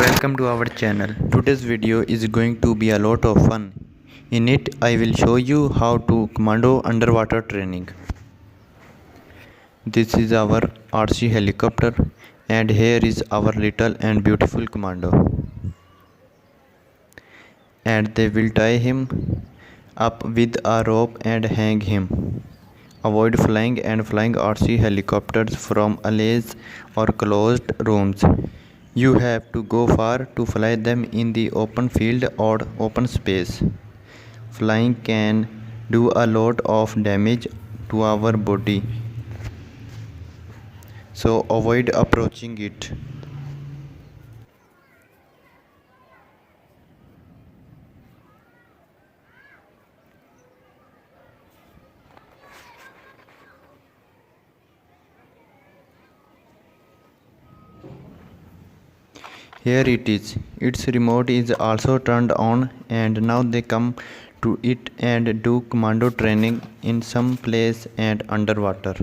Welcome to our channel. Today's video is going to be a lot of fun. In it I will show you how to commando underwater training. This is our RC helicopter and here is our little and beautiful commando. And they will tie him up with a rope and hang him. Avoid flying RC helicopters from alleys or closed rooms. You have to go far to fly them in the open field or open space. Flying can do a lot of damage to our body, so avoid approaching it. Here it is. Its remote is also turned on and now they come to it and do commando training in some place and underwater.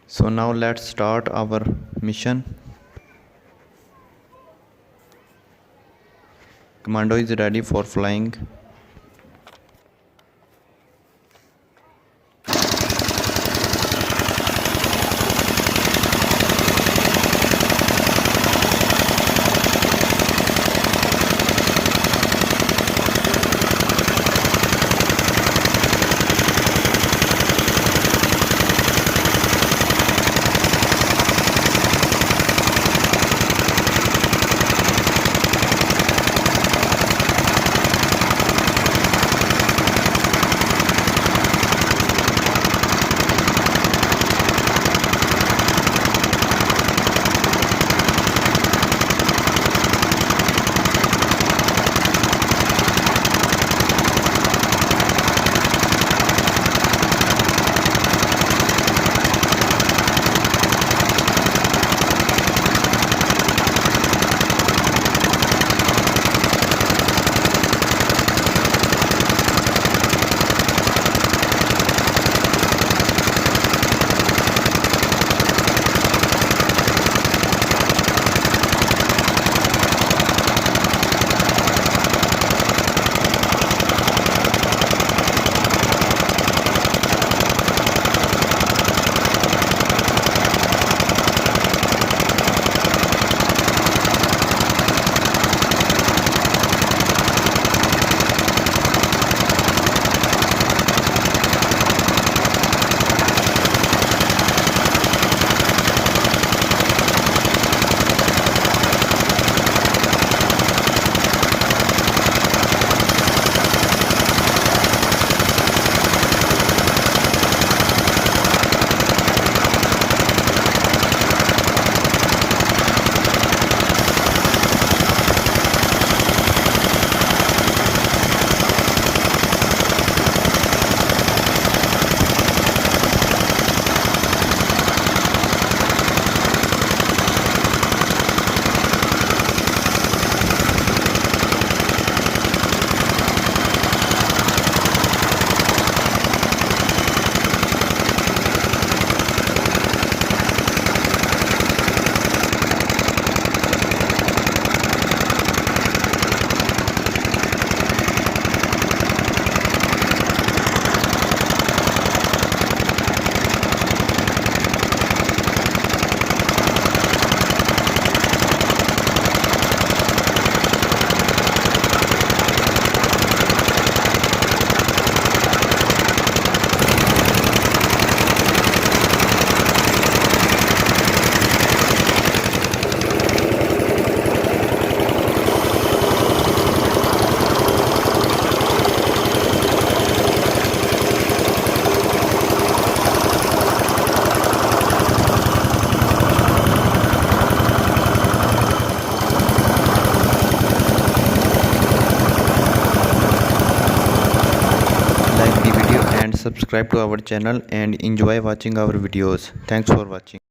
So now let's start our mission. Commando is ready for flying. Subscribe to our channel and enjoy watching our videos. Thanks for watching.